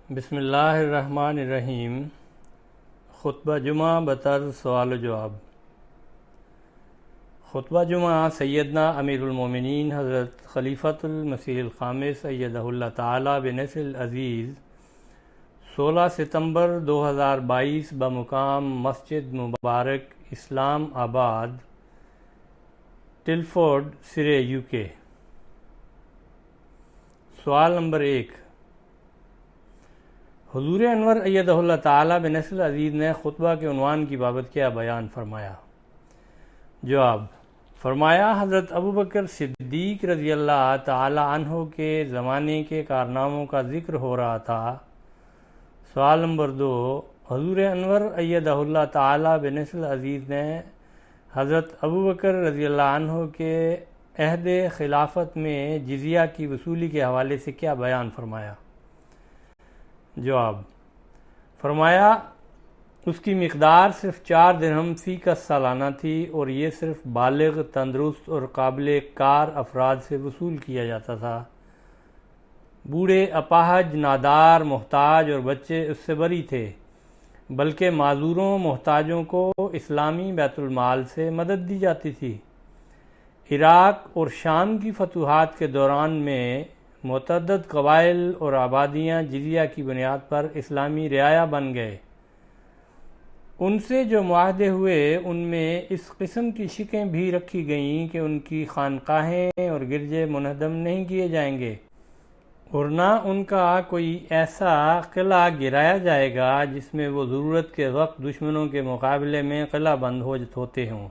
بسم اللہ الرحمن الرحیم۔ خطبہ جمعہ بطرز سوال و جواب۔ خطبہ جمعہ سیدنا امیر المومنین حضرت خلیفۃ المسیح الخامس ایدہ اللہ تعالی بنصر العزیز 16 ستمبر 2022 بمقام مسجد مبارک اسلام آباد، ٹلفورڈ، سرے، UK۔ سوال نمبر 1، حضور انور ایدہ اللہ تعالی بنصر العزیز نے خطبہ کے عنوان کی بابت کیا بیان فرمایا؟ جواب: فرمایا، حضرت ابوبکر صدیق رضی اللہ تعالی عنہ کے زمانے کے کارناموں کا ذکر ہو رہا تھا۔ سوال نمبر 2، حضور انور ایدہ اللہ تعالی بنصر العزیز نے حضرت ابوبکر رضی اللہ عنہ کے عہد خلافت میں جزیہ کی وصولی کے حوالے سے کیا بیان فرمایا؟ جواب: فرمایا، اس کی مقدار صرف 4 درہم فی کس سالانہ تھی، اور یہ صرف بالغ، تندرست اور قابل کار افراد سے وصول کیا جاتا تھا۔ بوڑھے، اپاہج، نادار، محتاج اور بچے اس سے بری تھے، بلکہ معذوروں، محتاجوں کو اسلامی بیت المال سے مدد دی جاتی تھی۔ عراق اور شام کی فتوحات کے دوران میں متعدد قبائل اور آبادیاں جزیہ کی بنیاد پر اسلامی رعایا بن گئے۔ ان سے جو معاہدے ہوئے ان میں اس قسم کی شکیں بھی رکھی گئیں کہ ان کی خانقاہیں اور گرجے منہدم نہیں کیے جائیں گے، اور نہ ان کا کوئی ایسا قلعہ گرایا جائے گا جس میں وہ ضرورت کے وقت دشمنوں کے مقابلے میں قلعہ بند ہوتے ہوں۔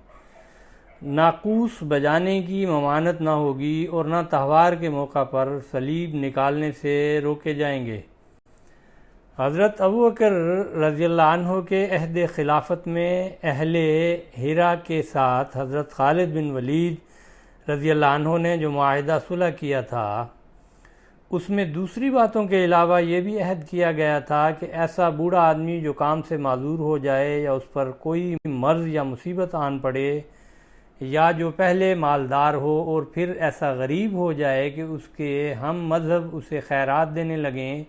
ناقوس بجانے کی ممانعت نہ ہوگی، اور نہ تہوار کے موقع پر صلیب نکالنے سے روکے جائیں گے۔ حضرت ابوبکر رضی اللہ عنہ کے عہد خلافت میں اہل ہیرا کے ساتھ حضرت خالد بن ولید رضی اللہ عنہ نے جو معاہدہ صلح کیا تھا، اس میں دوسری باتوں کے علاوہ یہ بھی عہد کیا گیا تھا کہ ایسا بوڑھا آدمی جو کام سے معذور ہو جائے، یا اس پر کوئی مرض یا مصیبت آن پڑے، یا جو پہلے مالدار ہو اور پھر ایسا غریب ہو جائے کہ اس کے ہم مذہب اسے خیرات دینے لگیں،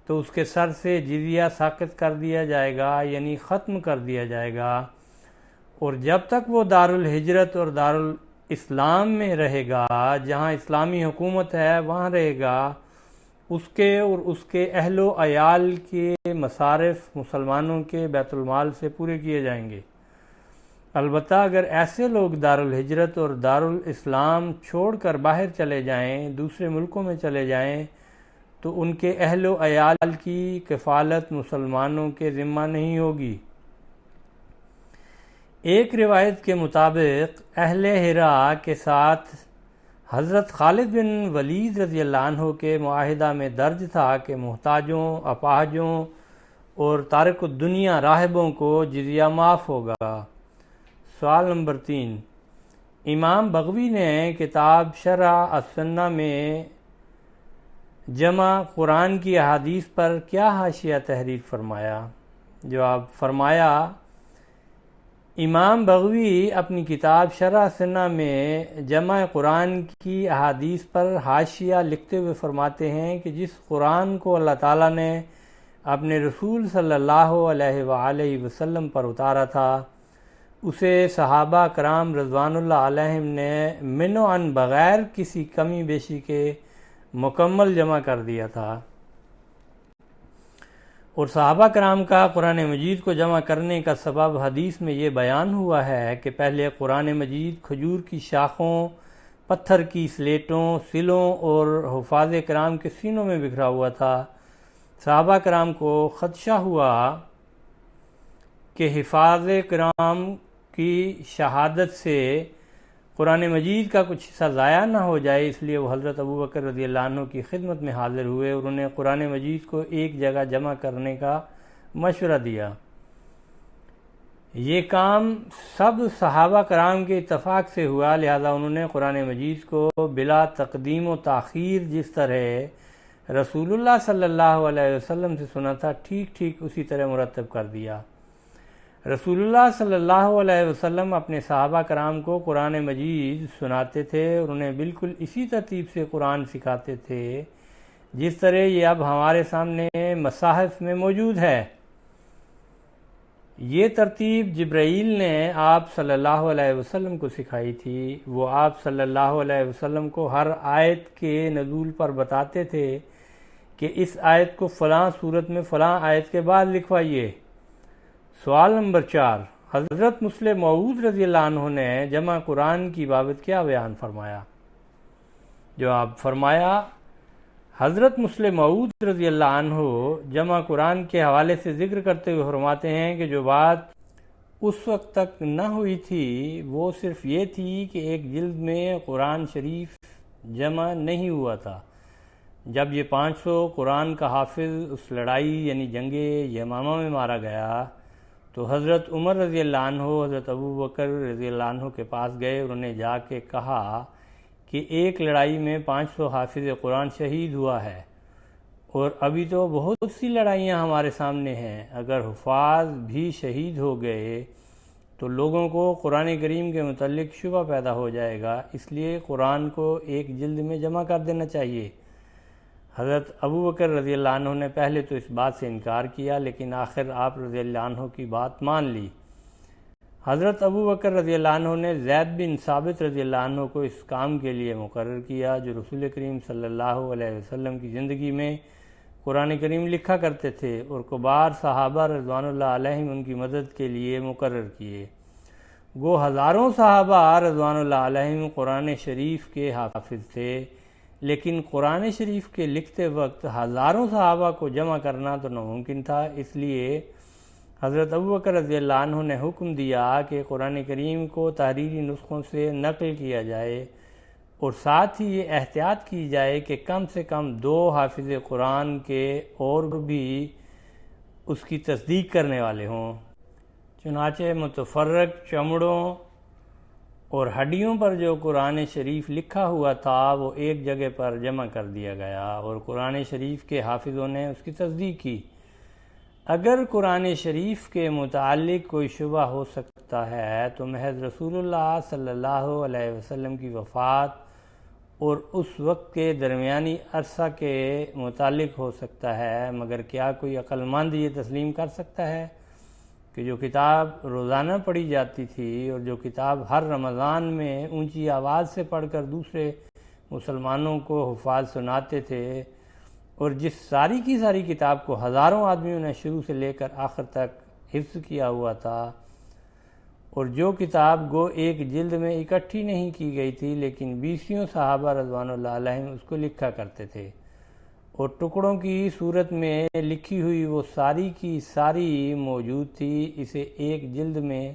تو اس کے سر سے جزیہ ساقط کر دیا جائے گا، یعنی ختم کر دیا جائے گا، اور جب تک وہ دارالہجرت اور دارالاسلام میں رہے گا، جہاں اسلامی حکومت ہے وہاں رہے گا، اس کے اور اس کے اہل و عیال کے مصارف مسلمانوں کے بیت المال سے پورے کیے جائیں گے۔ البتہ اگر ایسے لوگ دارالہجرت اور دارالاسلام چھوڑ کر باہر چلے جائیں، دوسرے ملکوں میں چلے جائیں، تو ان کے اہل و عیال کی کفالت مسلمانوں کے ذمہ نہیں ہوگی۔ ایک روایت کے مطابق اہل ہیرا کے ساتھ حضرت خالد بن ولید رضی اللہ عنہ کے معاہدہ میں درج تھا کہ محتاجوں، اپاہجوں اور تارک الدنیا راہبوں کو جزیہ معاف ہوگا۔ سوال نمبر 3، امام بغوی نے کتاب شرح السنہ میں جمع قرآن کی احادیث پر کیا حاشیہ تحریر فرمایا؟ جواب: فرمایا، امام بغوی اپنی کتاب شرح السنہ میں جمع قرآن کی احادیث پر حاشیہ لکھتے ہوئے فرماتے ہیں کہ جس قرآن کو اللہ تعالیٰ نے اپنے رسول صلی اللہ علیہ وآلہ وسلم پر اتارا تھا، اسے صحابہ کرام رضوان اللہ علیہم نے من و عن بغیر کسی کمی بیشی کے مکمل جمع کر دیا تھا، اور صحابہ کرام کا قرآن مجید کو جمع کرنے کا سبب حدیث میں یہ بیان ہوا ہے کہ پہلے قرآن مجید کھجور کی شاخوں، پتھر کی سلیٹوں، سلوں اور حفاظ کرام کے سینوں میں بکھرا ہوا تھا۔ صحابہ کرام کو خدشہ ہوا کہ حفاظ کرام کی شہادت سے قرآن مجید کا کچھ حصہ ضائع نہ ہو جائے، اس لیے وہ حضرت ابوبکر رضی اللہ عنہ کی خدمت میں حاضر ہوئے اور انہیں قرآن مجید کو ایک جگہ جمع کرنے کا مشورہ دیا۔ یہ کام سب صحابہ کرام کے اتفاق سے ہوا، لہذا انہوں نے قرآن مجید کو بلا تقدیم و تاخیر جس طرح رسول اللہ صلی اللہ علیہ وسلم سے سنا تھا، ٹھیک اسی طرح مرتب کر دیا۔ رسول اللہ صلی اللہ علیہ وسلم اپنے صحابہ کرام کو قرآن مجید سناتے تھے اور انہیں بالکل اسی ترتیب سے قرآن سکھاتے تھے جس طرح یہ اب ہمارے سامنے مصاحف میں موجود ہے۔ یہ ترتیب جبرائیل نے آپ صلی اللہ علیہ وسلم کو سکھائی تھی۔ وہ آپ صلی اللہ علیہ وسلم کو ہر آیت کے نزول پر بتاتے تھے کہ اس آیت کو فلاں صورت میں فلاں آیت کے بعد لکھوائیے۔ سوال نمبر 4، حضرت مسلم موعود رضی اللہ عنہ نے جمع قرآن کی بابت کیا بیان فرمایا؟ جواب، فرمایا حضرت مسلم موعود رضی اللہ عنہ جمع قرآن کے حوالے سے ذکر کرتے ہوئے فرماتے ہیں کہ جو بات اس وقت تک نہ ہوئی تھی وہ صرف یہ تھی کہ ایک جلد میں قرآن شریف جمع نہیں ہوا تھا۔ جب یہ 500 قرآن کا حافظ اس لڑائی یعنی جنگ یمامہ میں مارا گیا تو حضرت عمر رضی اللہ عنہ حضرت ابو بکر رضی اللہ عنہ کے پاس گئے اور انہیں جا کے کہا کہ ایک لڑائی میں 500 حافظ قرآن شہید ہوا ہے اور ابھی تو بہت سی لڑائیاں ہمارے سامنے ہیں، اگر حفاظ بھی شہید ہو گئے تو لوگوں کو قرآن کریم کے متعلق شبہ پیدا ہو جائے گا، اس لیے قرآن کو ایک جلد میں جمع کر دینا چاہیے۔ حضرت ابو بکر رضی اللہ عنہ نے پہلے تو اس بات سے انکار کیا لیکن آخر آپ رضی اللہ عنہ کی بات مان لی۔ حضرت ابو بکر رضی اللہ عنہ نے زید بن ثابت رضی اللہ عنہ کو اس کام کے لیے مقرر کیا جو رسول کریم صلی اللہ علیہ وسلم کی زندگی میں قرآن کریم لکھا کرتے تھے اور کبار صحابہ رضوان اللہ علیہم ان کی مدد کے لیے مقرر کیے۔ گو ہزاروں صحابہ رضوان اللہ علیہم قرآن شریف کے حافظ تھے، لیکن قرآن شریف کے لکھتے وقت ہزاروں صحابہ کو جمع کرنا تو ناممکن تھا، اس لیے حضرت ابو بکر رضی اللہ عنہ نے حکم دیا کہ قرآن کریم کو تحریری نسخوں سے نقل کیا جائے اور ساتھ ہی یہ احتیاط کی جائے کہ کم سے کم 2 حافظ قرآن کے اور بھی اس کی تصدیق کرنے والے ہوں۔ چنانچہ متفرق چمڑوں اور ہڈیوں پر جو قرآن شریف لکھا ہوا تھا وہ ایک جگہ پر جمع کر دیا گیا اور قرآن شریف کے حافظوں نے اس کی تصدیق کی۔ اگر قرآن شریف کے متعلق کوئی شبہ ہو سکتا ہے تو محض رسول اللہ صلی اللہ علیہ وسلم کی وفات اور اس وقت کے درمیانی عرصہ کے متعلق ہو سکتا ہے، مگر کیا کوئی عقل مند یہ تسلیم کر سکتا ہے کہ جو کتاب روزانہ پڑھی جاتی تھی اور جو کتاب ہر رمضان میں اونچی آواز سے پڑھ کر دوسرے مسلمانوں کو حفاظ سناتے تھے اور جس ساری کی ساری کتاب کو ہزاروں آدمیوں نے شروع سے لے کر آخر تک حفظ کیا ہوا تھا اور جو کتاب گو ایک جلد میں اکٹھی نہیں کی گئی تھی لیکن 20 صحابہ رضوان اللہ علیہم اس کو لکھا کرتے تھے اور ٹکڑوں کی صورت میں لکھی ہوئی وہ ساری کی ساری موجود تھی، اسے ایک جلد میں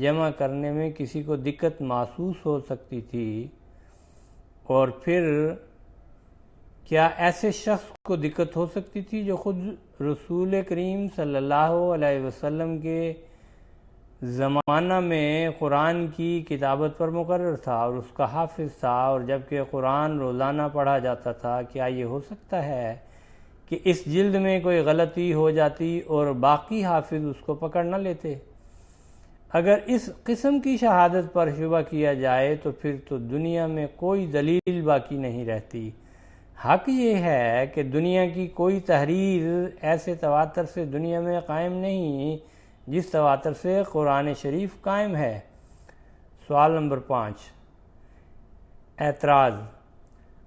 جمع کرنے میں کسی کو دقت محسوس ہو سکتی تھی اور پھر کیا ایسے شخص کو دقت ہو سکتی تھی جو خود رسول کریم صلی اللہ علیہ وسلم کے زمانہ میں قرآن کی کتابت پر مقرر تھا اور اس کا حافظ تھا اور جبکہ قرآن روزانہ پڑھا جاتا تھا؟ کیا یہ ہو سکتا ہے کہ اس جلد میں کوئی غلطی ہو جاتی اور باقی حافظ اس کو پکڑ نہ لیتے؟ اگر اس قسم کی شہادت پر شبہ کیا جائے تو پھر تو دنیا میں کوئی دلیل باقی نہیں رہتی۔ حق یہ ہے کہ دنیا کی کوئی تحریر ایسے تواتر سے دنیا میں قائم نہیں جس تواتر سے قرآن شریف قائم ہے۔ سوال نمبر 5، اعتراض۔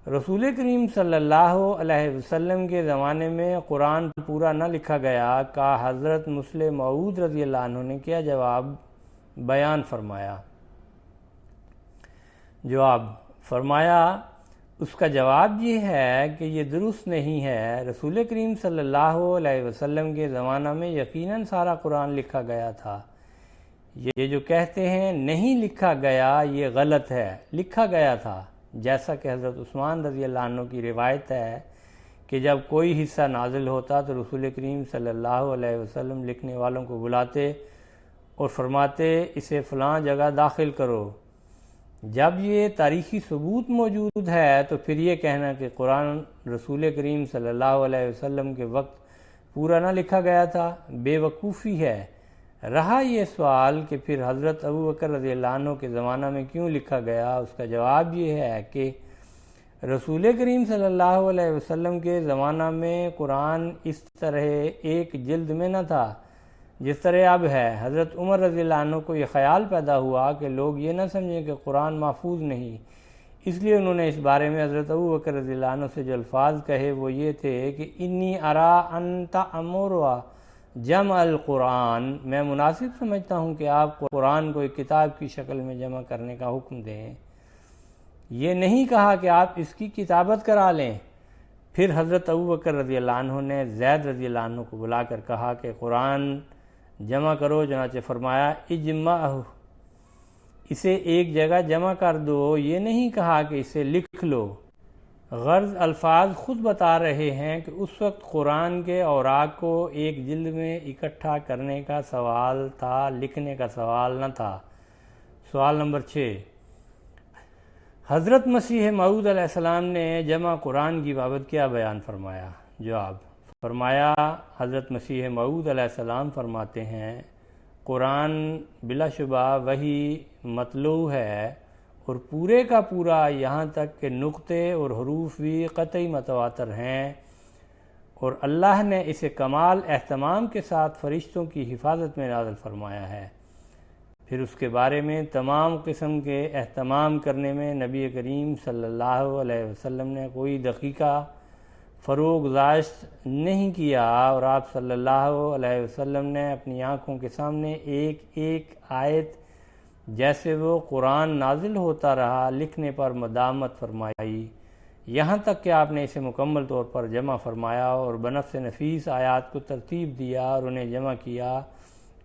رسول کریم صلی اللہ علیہ وسلم کے زمانے میں قرآن پورا نہ لکھا گیا کا حضرت مسلم موعود رضی اللہ عنہ نے کیا جواب بیان فرمایا؟ جواب، فرمایا اس کا جواب یہ ہے کہ یہ درست نہیں ہے۔ رسول کریم صلی اللہ علیہ وسلم کے زمانہ میں یقیناً سارا قرآن لکھا گیا تھا۔ یہ جو کہتے ہیں نہیں لکھا گیا یہ غلط ہے، لکھا گیا تھا، جیسا کہ حضرت عثمان رضی اللہ عنہ کی روایت ہے کہ جب کوئی حصہ نازل ہوتا تو رسول کریم صلی اللہ علیہ وسلم لکھنے والوں کو بلاتے اور فرماتے اسے فلاں جگہ داخل کرو۔ جب یہ تاریخی ثبوت موجود ہے تو پھر یہ کہنا کہ قرآن رسول کریم صلی اللہ علیہ وسلم کے وقت پورا نہ لکھا گیا تھا بے وقوفی ہے۔ رہا یہ سوال کہ پھر حضرت ابو بکر رضی اللہ عنہ کے زمانہ میں کیوں لکھا گیا، اس کا جواب یہ ہے کہ رسول کریم صلی اللہ علیہ وسلم کے زمانہ میں قرآن اس طرح ایک جلد میں نہ تھا جس طرح اب ہے۔ حضرت عمر رضی اللہ عنہ کو یہ خیال پیدا ہوا کہ لوگ یہ نہ سمجھیں کہ قرآن محفوظ نہیں، اس لیے انہوں نے اس بارے میں حضرت ابو بکر رضی اللہ عنہ سے جو الفاظ کہے وہ یہ تھے کہ انی ارا انت امروا جمع القرآن، میں مناسب سمجھتا ہوں کہ آپ قرآن کو ایک کتاب کی شکل میں جمع کرنے کا حکم دیں، یہ نہیں کہا کہ آپ اس کی کتابت کرا لیں۔ پھر حضرت ابو بکر رضی اللہ عنہ نے زید رضی اللہ عنہ کو بلا کر کہا کہ قرآن جمع کرو، چنانچہ فرمایا اجمعہ، اسے ایک جگہ جمع کر دو، یہ نہیں کہا کہ اسے لکھ لو۔ غرض الفاظ خود بتا رہے ہیں کہ اس وقت قرآن کے اوراق کو ایک جلد میں اکٹھا کرنے کا سوال تھا، لکھنے کا سوال نہ تھا۔ سوال نمبر 6، حضرت مسیح موعود علیہ السلام نے جمع قرآن کی بابت کیا بیان فرمایا؟ جواب، فرمایا حضرت مسیح موعود علیہ السلام فرماتے ہیں قرآن بلا شبہ وہی مطلوع ہے اور پورے کا پورا یہاں تک کہ نقطے اور حروف بھی قطعی متواتر ہیں، اور اللہ نے اسے کمال اہتمام کے ساتھ فرشتوں کی حفاظت میں نازل فرمایا ہے۔ پھر اس کے بارے میں تمام قسم کے اہتمام کرنے میں نبی کریم صلی اللہ علیہ وسلم نے کوئی دقیقہ فروغ گذاشت نہیں کیا، اور آپ صلی اللہ علیہ وسلم نے اپنی آنکھوں کے سامنے ایک ایک آیت جیسے وہ قرآن نازل ہوتا رہا لکھنے پر مدامت فرمائی، یہاں تک کہ آپ نے اسے مکمل طور پر جمع فرمایا اور بنفس نفیس آیات کو ترتیب دیا اور انہیں جمع کیا،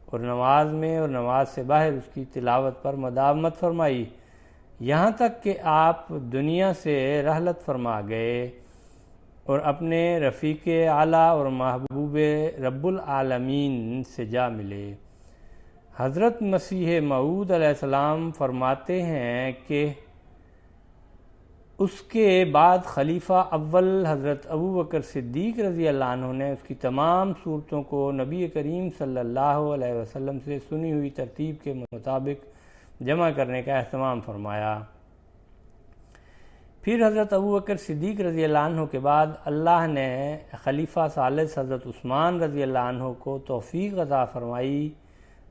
اور نماز میں اور نماز سے باہر اس کی تلاوت پر مدامت فرمائی، یہاں تک کہ آپ دنیا سے رحلت فرما گئے اور اپنے رفیق اعلیٰ اور محبوب رب العالمین سے جا ملے۔ حضرت مسیح موعود علیہ السلام فرماتے ہیں کہ اس کے بعد خلیفہ اول حضرت ابو بکر صدیق رضی اللہ عنہ نے اس کی تمام صورتوں کو نبی کریم صلی اللہ علیہ وسلم سے سنی ہوئی ترتیب کے مطابق جمع کرنے کا اہتمام فرمایا۔ پھر حضرت ابو بکر صدیق رضی اللہ عنہ کے بعد اللہ نے خلیفہ ثالث حضرت عثمان رضی اللہ عنہ کو توفیق عطا فرمائی،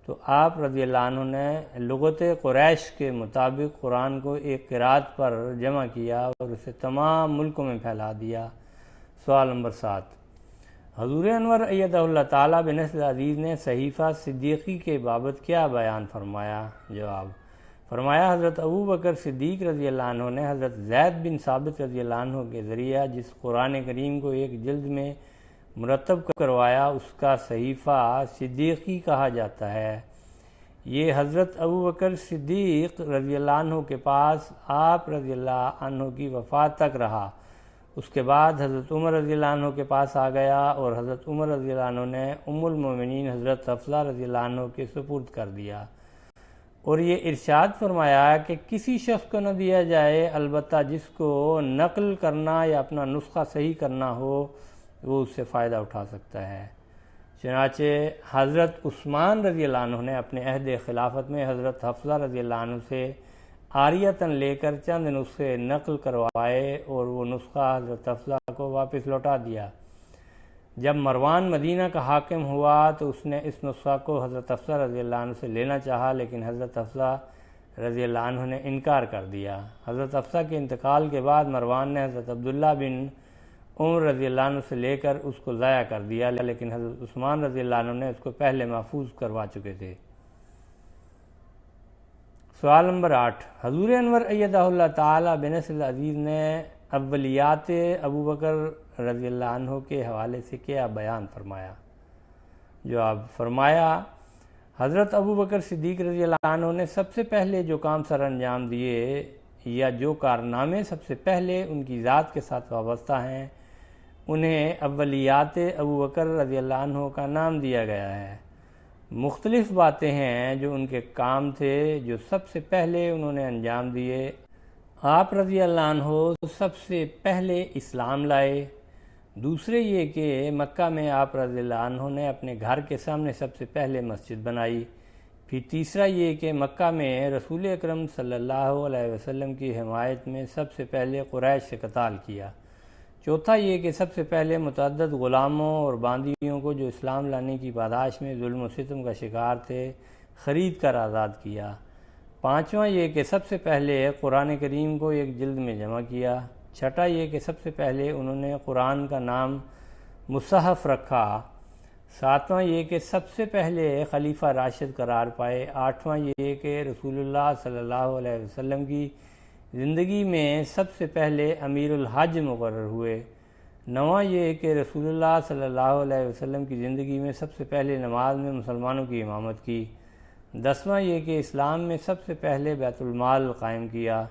تو آپ رضی اللہ عنہ نے لغت قریش کے مطابق قرآن کو ایک قرات پر جمع کیا اور اسے تمام ملکوں میں پھیلا دیا۔ سوال نمبر 7، حضور انور ایدہ اللہ تعالیٰ بنصر عزیز نے صحیفہ صدیقی کے بابت کیا بیان فرمایا؟ جواب، فرمایا حضرت ابو بکر صدیق رضی اللہ عنہ نے حضرت زید بن ثابت رضی اللہ عنہ کے ذریعہ جس قرآن کریم کو ایک جلد میں مرتب کروایا اس کا صحیفہ صدیقی کہا جاتا ہے۔ یہ حضرت ابو بکر صدیق رضی اللہ عنہ کے پاس آپ رضی اللہ عنہ کی وفات تک رہا، اس کے بعد حضرت عمر رضی اللہ عنہ کے پاس آ گیا اور حضرت عمر رضی اللہ عنہ نے ام المومنین حضرت حفصہ رضی اللہ عنہ کے سپرد کر دیا، اور یہ ارشاد فرمایا کہ کسی شخص کو نہ دیا جائے البتہ جس کو نقل کرنا یا اپنا نسخہ صحیح کرنا ہو وہ اس سے فائدہ اٹھا سکتا ہے۔ چنانچہ حضرت عثمان رضی اللہ عنہ نے اپنے عہد خلافت میں حضرت حفصہ رضی اللہ عنہ سے عاریتاً لے کر چند نسخے نقل کروائے اور وہ نسخہ حضرت حفصہ کو واپس لوٹا دیا۔ جب مروان مدینہ کا حاکم ہوا تو اس نے اس نسخہ کو حضرت حفصہ رضی اللہ عنہ سے لینا چاہا، لیکن حضرت حفصہ رضی اللہ عنہ نے انکار کر دیا۔ حضرت حفصہ کے انتقال کے بعد مروان نے حضرت عبداللہ بن عمر رضی اللہ عنہ سے لے کر اس کو ضائع کر دیا، لیکن حضرت عثمان رضی اللہ عنہ نے اس کو پہلے محفوظ کروا چکے تھے۔ سوال نمبر 8، حضور انور ایدہ اللہ تعالیٰ بنصر العزیز نے اولیات ابو بکر رضی اللہ عنہ کے حوالے سے کیا بیان فرمایا؟ جواب، فرمایا حضرت ابو بکر صدیق رضی اللہ عنہ نے سب سے پہلے جو کام سر انجام دیے یا جو کارنامے سب سے پہلے ان کی ذات کے ساتھ وابستہ ہیں انہیں اولیات ابو بکر رضی اللہ عنہ کا نام دیا گیا ہے۔ مختلف باتیں ہیں جو ان کے کام تھے جو سب سے پہلے انہوں نے انجام دیے۔ آپ رضی اللہ عنہ سب سے پہلے اسلام لائے۔ دوسرے یہ کہ مکہ میں آپ رضی اللہ عنہ نے اپنے گھر کے سامنے سب سے پہلے مسجد بنائی۔ پھر تیسرا یہ کہ مکہ میں رسول اکرم صلی اللہ علیہ وسلم کی حمایت میں سب سے پہلے قریش سے قتال کیا۔ چوتھا یہ کہ سب سے پہلے متعدد غلاموں اور باندیوں کو جو اسلام لانے کی پاداش میں ظلم و ستم کا شکار تھے خرید کر آزاد کیا۔ پانچواں یہ کہ سب سے پہلے قرآن کریم کو ایک جلد میں جمع کیا۔ چھٹا یہ کہ سب سے پہلے انہوں نے قرآن کا نام مصحف رکھا۔ ساتواں یہ کہ سب سے پہلے خلیفہ راشد قرار پائے۔ آٹھواں یہ کہ رسول اللہ صلی اللہ علیہ وسلم کی زندگی میں سب سے پہلے امیر الحج مقرر ہوئے۔ نواں یہ کہ رسول اللہ صلی اللہ علیہ وسلم کی زندگی میں سب سے پہلے نماز میں مسلمانوں کی امامت کی۔ دسواں یہ کہ اسلام میں سب سے پہلے بیت المال قائم کیا۔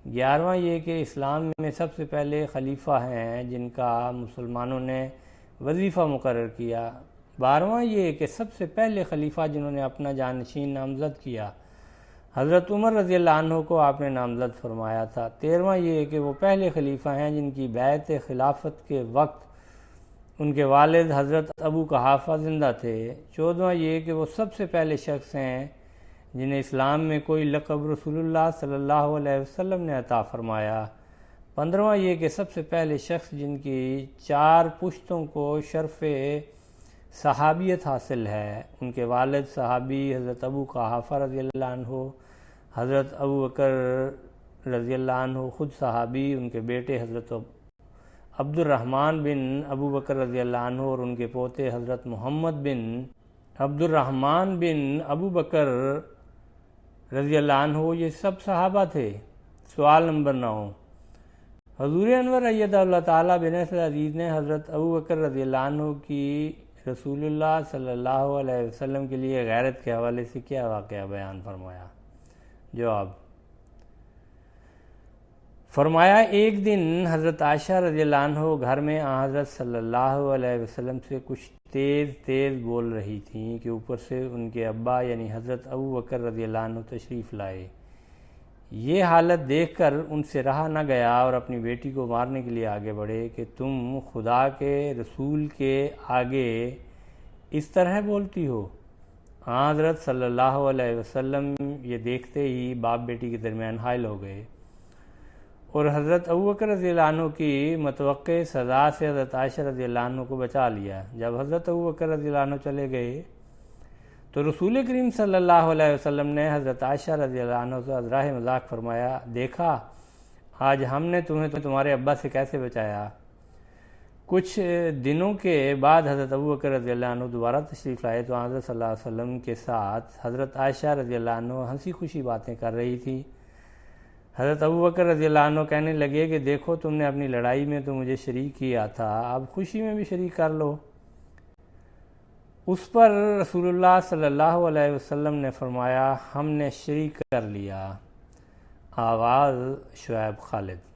گیارہواں یہ کہ اسلام میں سب سے پہلے خلیفہ ہیں جن کا مسلمانوں نے وظیفہ مقرر کیا۔ بارہواں یہ کہ سب سے پہلے خلیفہ جنہوں نے اپنا جانشین نامزد کیا حضرت عمر رضی اللہ عنہ کو آپ نے نامزد فرمایا تھا۔ 13واں یہ کہ وہ پہلے خلیفہ ہیں جن کی بیعت خلافت کے وقت ان کے والد حضرت ابو قحافہ زندہ تھے۔ 14واں یہ کہ وہ سب سے پہلے شخص ہیں جنہیں اسلام میں کوئی لقب رسول اللہ صلی اللہ علیہ وسلم نے عطا فرمایا۔ 15واں یہ کہ سب سے پہلے شخص جن کی 4 پشتوں کو شرف صحابیت حاصل ہے، ان کے والد صحابی حضرت ابو قحافہ رضی اللہ عنہ، حضرت ابو بکر رضی اللہ عنہ خود صحابی، ان کے بیٹے حضرت عبد الرحمن بن ابو بکر رضی اللہ عنہ اور ان کے پوتے حضرت محمد بن عبد الرحمن بن ابو بکر رضی اللہ عنہ، یہ سب صحابہ تھے۔ سوال نمبر 9، حضور انور ایدہ اللہ تعالیٰ بنصر عزیز نے حضرت ابو بکر رضی اللہ عنہ کی رسول اللہ صلی اللہ علیہ وسلم کے لیے غیرت کے حوالے سے کیا واقعہ بیان فرمایا؟ جواب، فرمایا ایک دن حضرت عائشہ رضی اللہ عنہ گھر میں حضرت صلی اللہ علیہ وسلم سے کچھ تیز بول رہی تھیں کہ اوپر سے ان کے ابا یعنی حضرت ابو بکر رضی اللہ عنہ تشریف لائے۔ یہ حالت دیکھ کر ان سے رہا نہ گیا اور اپنی بیٹی کو مارنے کے لیے آگے بڑھے کہ تم خدا کے رسول کے آگے اس طرح بولتی ہو۔ حضرت صلی اللہ علیہ وسلم یہ دیکھتے ہی باپ بیٹی کے درمیان حائل ہو گئے اور حضرت ابو بکر رضی اللہ عنہ کی متوقع سزا سے حضرت عائشہ رضی اللہ عنہ کو بچا لیا۔ جب حضرت ابو بکر رضی اللہ عنہ چلے گئے تو رسول کریم صلی اللہ علیہ وسلم نے حضرت عائشہ رضی اللہ عنہ سے ازراہ مذاق فرمایا، دیکھا آج ہم نے تمہیں تمہارے ابا سے کیسے بچایا۔ کچھ دنوں کے بعد حضرت ابو بکر رضی اللہ عنہ دوبارہ تشریف لائے تو حضرت صلی اللہ علیہ وسلم کے ساتھ حضرت عائشہ رضی اللہ عنہ ہنسی خوشی باتیں کر رہی تھی۔ حضرت ابو بکر رضی اللہ عنہ کہنے لگے کہ دیکھو تم نے اپنی لڑائی میں تو مجھے شریک کیا تھا، اب خوشی میں بھی شریک کر لو۔ اس پر رسول اللہ صلی اللہ علیہ وسلم نے فرمایا، ہم نے شریک کر لیا۔ آواز شعیب خالد۔